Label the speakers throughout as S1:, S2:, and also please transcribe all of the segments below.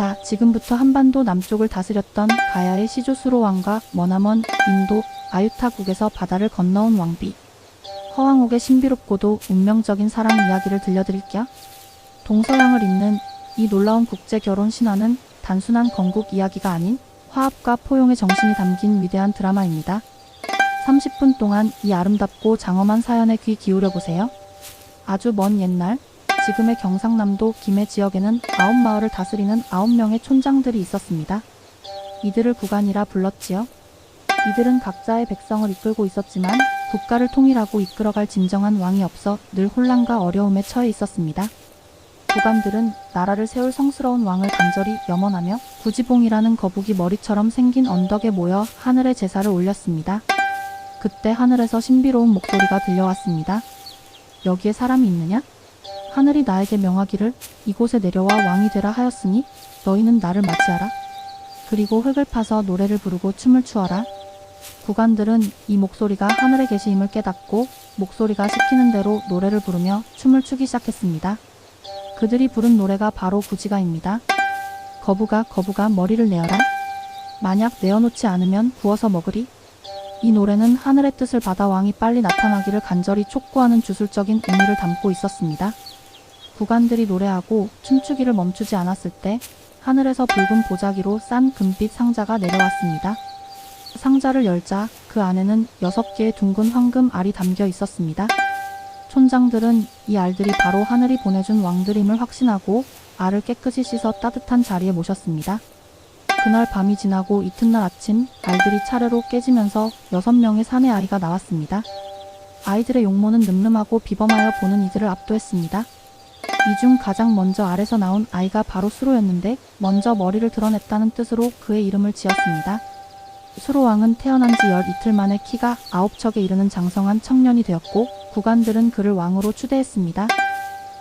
S1: 자, 지금부터 한반도 남쪽을 다스렸던 가야의 시조 수로왕과 머나먼 인도 아유타국에서 바다를 건너온 왕비 허왕옥의 신비롭고도 운명적인 사랑 이야기를 들려드릴게요. 동서양을 잇는 이 놀라운 국제결혼 신화는 단순한 건국 이야기가 아닌 화합과 포용의 정신이 담긴 위대한 드라마입니다. 30분 동안 이 아름답고 장엄한 사연에 귀 기울여보세요. 아주 먼 옛날, 지금의 경상남도 김해 지역에는 9마을을 다스리는 9명의 촌장들이 있었습니다. 이들을 구간이라 불렀지요. 이들은 각자의 백성을 이끌고 있었지만 국가를 통일하고 이끌어갈 진정한 왕이 없어 늘 혼란과 어려움에 처해 있었습니다. 구간들은 나라를 세울 성스러운 왕을 간절히 염원하며 구지봉이라는 거북이 머리처럼 생긴 언덕에 모여 하늘에 제사를 올렸습니다. 그때 하늘에서 신비로운 목소리가 들려왔습니다. 여기에 사람이 있느냐? 하늘이 나에게 명하기를 이곳에 내려와 왕이 되라 하였으니 너희는 나를 맞이하라. 그리고 흙을 파서 노래를 부르고 춤을 추어라. 구간들은 이 목소리가 하늘에 계심을 깨닫고 목소리가 시키는 대로 노래를 부르며 춤을 추기 시작했습니다. 그들이 부른 노래가 바로 구지가입니다. 거북아 거북아 머리를 내어라. 만약 내어놓지 않으면 구워서 먹으리. 이 노래는 하늘의 뜻을 받아 왕이 빨리 나타나기를 간절히 촉구하는 주술적인 의미를 담고 있었습니다. 구간들이 노래하고 춤추기를 멈추지 않았을 때 하늘에서 붉은 보자기로 싼 금빛 상자가 내려왔습니다. 상자를 열자 그 안에는 6개의 둥근 황금 알이 담겨 있었습니다. 촌장들은 이 알들이 바로 하늘이 보내준 왕들임을 확신하고 알을 깨끗이 씻어 따뜻한 자리에 모셨습니다. 그날 밤이 지나고 이튿날 아침 알들이 차례로 깨지면서 6명의 사내 아이가 나왔습니다. 아이들의 용모는 늠름하고 비범하여 보는 이들을 압도했습니다. 이 중 가장 먼저 알에서 나온 아이가 바로 수로였는데 먼저 머리를 드러냈다는 뜻으로 그의 이름을 지었습니다. 수로왕은 태어난 지 이틀 만에 키가 9척에 이르는 장성한 청년이 되었고 구간들은 그를 왕으로 추대했습니다.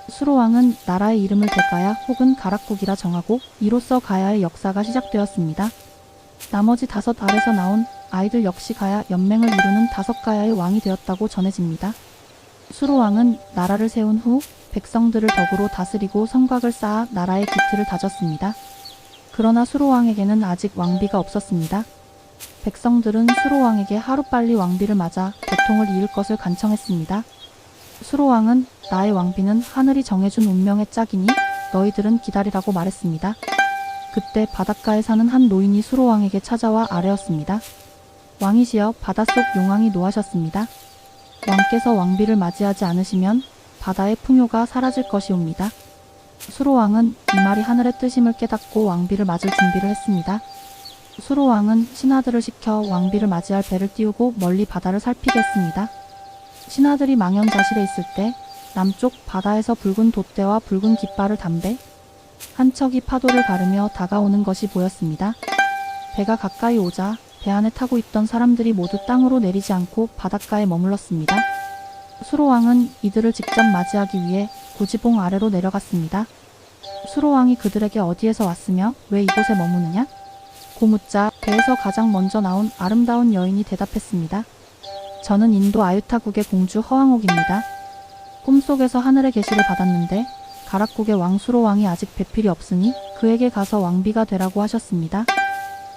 S1: 수로왕은 나라의 이름을 대가야 혹은 가락국이라 정하고 이로써 가야의 역사가 시작되었습니다. 나머지 5 알에서 나온 아이들 역시 가야 연맹을 이루는 5가야의 왕이 되었다고 전해집니다. 수로왕은 나라를 세운 후 백성들을 덕으로 다스리고 성곽을 쌓아 나라의 기틀을 다졌습니다. 그러나 수로왕에게는 아직 왕비가 없었습니다. 백성들은 수로왕에게 하루빨리 왕비를 맞아 고통을 이을 것을 간청했습니다. 수로왕은 나의 왕비는 하늘이 정해준 운명의 짝이니 너희들은 기다리라고 말했습니다. 그때 바닷가에 사는 한 노인이 수로왕에게 찾아와 아뢰었습니다. 왕이시여 바닷속 용왕이 노하셨습니다. 왕께서 왕비를 맞이하지 않으시면 바다의 풍요가 사라질 것이옵니다. 수로왕은 이 말이 하늘의 뜻임을 깨닫고 왕비를 맞을 준비를 했습니다. 수로왕은 신하들을 시켜 왕비를 맞이할 배를 띄우고 멀리 바다를 살피게 했습니다. 신하들이 망연자실해 있을 때 남쪽 바다에서 붉은 돛대와 붉은 깃발을 담배 한 척이 파도를 가르며 다가오는 것이 보였습니다. 배가 가까이 오자 배 안에 타고 있던 사람들이 모두 땅으로 내리지 않고 바닷가에 머물렀습니다. 수로왕은 이들을 직접 맞이하기 위해 구지봉 아래로 내려갔습니다. 수로왕이 그들에게 어디에서 왔으며 왜 이곳에 머무느냐? 고 묻자 배에서 가장 먼저 나온 아름다운 여인이 대답했습니다. 저는 인도 아유타국의 공주 허왕옥입니다. 꿈속에서 하늘의 계시를 받았는데 가락국의 왕 수로왕이 아직 배필이 없으니 그에게 가서 왕비가 되라고 하셨습니다.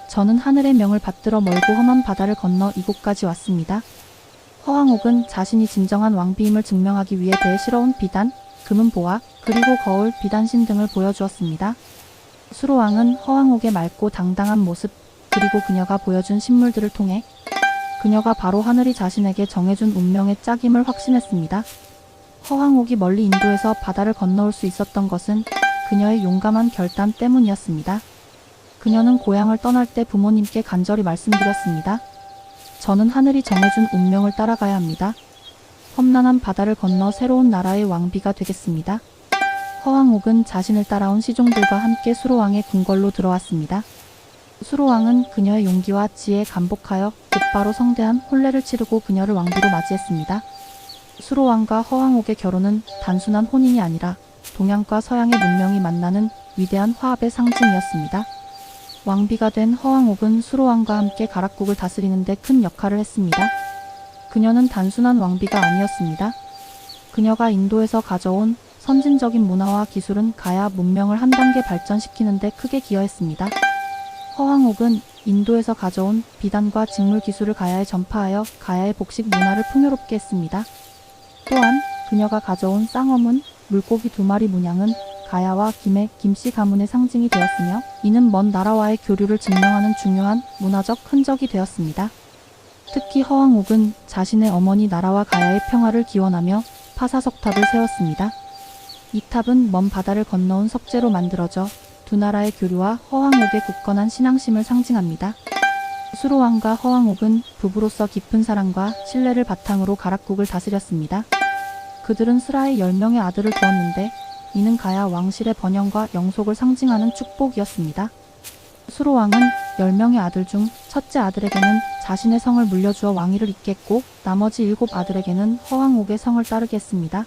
S1: 저는 하늘의 명을 받들어 멀고 험한 바다를 건너 이곳까지 왔습니다. 허왕옥은 자신이 진정한 왕비임을 증명하기 위해 배에 실어온 비단, 금은 보화, 그리고 거울, 비단신 등을 보여주었습니다. 수로왕은 허왕옥의 맑고 당당한 모습, 그리고 그녀가 보여준 신물들을 통해 그녀가 바로 하늘이 자신에게 정해준 운명의 짝임을 확신했습니다. 허왕옥이 멀리 인도에서 바다를 건너올 수 있었던 것은 그녀의 용감한 결단 때문이었습니다. 그녀는 고향을 떠날 때 부모님께 간절히 말씀드렸습니다. 저는 하늘이 정해준 운명을 따라가야 합니다. 험난한 바다를 건너 새로운 나라의 왕비가 되겠습니다. 허왕옥은 자신을 따라온 시종들과 함께 수로왕의 궁궐로 들어왔습니다. 수로왕은 그녀의 용기와 지혜에 감복하여 곧바로 성대한 혼례를 치르고 그녀를 왕비로 맞이했습니다. 수로왕과 허왕옥의 결혼은 단순한 혼인이 아니라 동양과 서양의 문명이 만나는 위대한 화합의 상징이었습니다. 왕비가 된 허왕옥은 수로왕과 함께 가락국을 다스리는 데 큰 역할을 했습니다. 그녀는 단순한 왕비가 아니었습니다. 그녀가 인도에서 가져온 선진적인 문화와 기술은 가야 문명을 한 단계 발전시키는 데 크게 기여했습니다. 허황옥은 인도에서 가져온 비단과 직물 기술을 가야에 전파하여 가야의 복식 문화를 풍요롭게 했습니다. 또한 그녀가 가져온 쌍어문, 물고기 2마리 문양은 가야와 김해, 김씨 가문의 상징이 되었으며 이는 먼 나라와의 교류를 증명하는 중요한 문화적 흔적이 되었습니다. 특히 허황옥은 자신의 어머니 나라와 가야의 평화를 기원하며 파사석탑을 세웠습니다. 이 탑은 먼 바다를 건너온 석재로 만들어져 두 나라의 교류와 허황옥의 굳건한 신앙심을 상징합니다. 수로왕과 허황옥은 부부로서 깊은 사랑과 신뢰를 바탕으로 가락국을 다스렸습니다. 그들은 스라에 10명의 아들을 두었는데 이는 가야 왕실의 번영과 영속을 상징하는 축복이었습니다. 수로왕은 10명의 아들 중 첫째 아들에게는 자신의 성을 물려주어 왕위를 잇게 했고 나머지 7 아들에게는 허황옥의 성을 따르게 했습니다.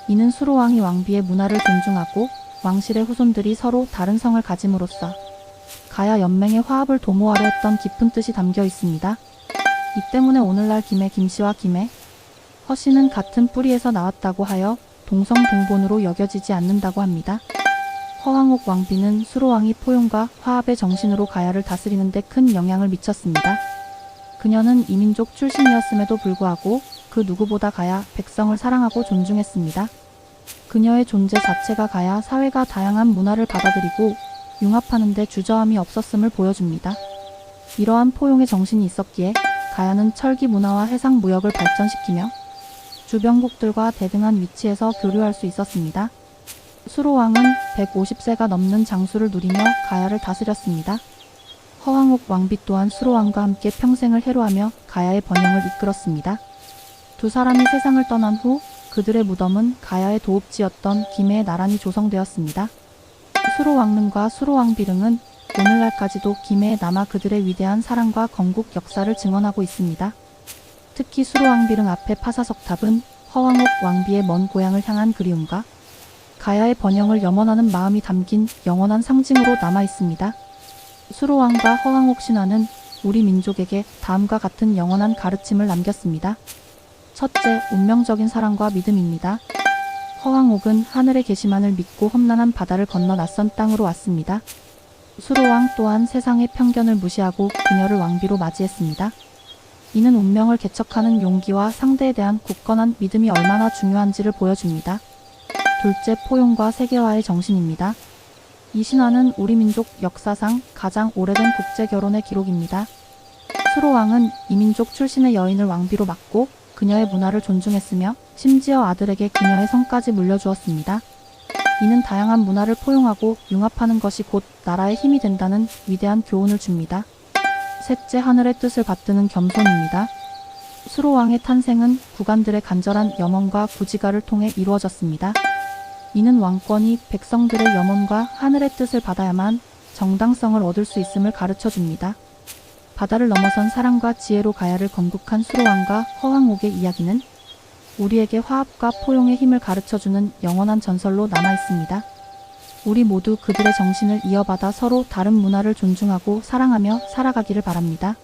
S1: 이는 수로왕이 왕비의 문화를 존중하고 왕실의 후손들이 서로 다른 성을 가짐으로써 가야 연맹의 화합을 도모하려 했던 깊은 뜻이 담겨 있습니다. 이 때문에 오늘날 김해 김씨와 김해, 허씨는 같은 뿌리에서 나왔다고 하여 동성동본으로 여겨지지 않는다고 합니다. 허황옥 왕비는 수로왕이 포용과 화합의 정신으로 가야를 다스리는 데 큰 영향을 미쳤습니다. 그녀는 이민족 출신이었음에도 불구하고 그 누구보다 가야 백성을 사랑하고 존중했습니다. 그녀의 존재 자체가 가야 사회가 다양한 문화를 받아들이고 융합하는 데 주저함이 없었음을 보여줍니다. 이러한 포용의 정신이 있었기에 가야는 철기 문화와 해상 무역을 발전시키며 주변국들과 대등한 위치에서 교류할 수 있었습니다. 수로왕은 150세가 넘는 장수를 누리며 가야를 다스렸습니다. 허황옥 왕비 또한 수로왕과 함께 평생을 해로하며 가야의 번영을 이끌었습니다. 두 사람이 세상을 떠난 후 그들의 무덤은 가야의 도읍지였던 김해에 나란히 조성되었습니다. 수로왕릉과 수로왕비릉은 오늘날까지도 김해에 남아 그들의 위대한 사랑과 건국 역사를 증언하고 있습니다. 특히 수로왕비릉 앞의 파사석탑은 허황옥 왕비의 먼 고향을 향한 그리움과 가야의 번영을 염원하는 마음이 담긴 영원한 상징으로 남아 있습니다. 수로왕과 허황옥 신화는 우리 민족에게 다음과 같은 영원한 가르침을 남겼습니다. 첫째, 운명적인 사랑과 믿음입니다. 허황옥은 하늘의 계시만을 믿고 험난한 바다를 건너 낯선 땅으로 왔습니다. 수로왕 또한 세상의 편견을 무시하고 그녀를 왕비로 맞이했습니다. 이는 운명을 개척하는 용기와 상대에 대한 굳건한 믿음이 얼마나 중요한지를 보여줍니다. 둘째, 포용과 세계화의 정신입니다. 이 신화는 우리 민족 역사상 가장 오래된 국제결혼의 기록입니다. 수로왕은 이민족 출신의 여인을 왕비로 맞고 그녀의 문화를 존중했으며 심지어 아들에게 그녀의 성까지 물려주었습니다. 이는 다양한 문화를 포용하고 융합하는 것이 곧 나라의 힘이 된다는 위대한 교훈을 줍니다. 셋째, 하늘의 뜻을 받드는 겸손입니다. 수로왕의 탄생은 국왕들의 간절한 염원과 구지가를 통해 이루어졌습니다. 이는 왕권이 백성들의 염원과 하늘의 뜻을 받아야만 정당성을 얻을 수 있음을 가르쳐 줍니다. 바다를 넘어선 사랑과 지혜로 가야를 건국한 수로왕과 허황옥의 이야기는 우리에게 화합과 포용의 힘을 가르쳐주는 영원한 전설로 남아 있습니다. 우리 모두 그들의 정신을 이어받아 서로 다른 문화를 존중하고 사랑하며 살아가기를 바랍니다.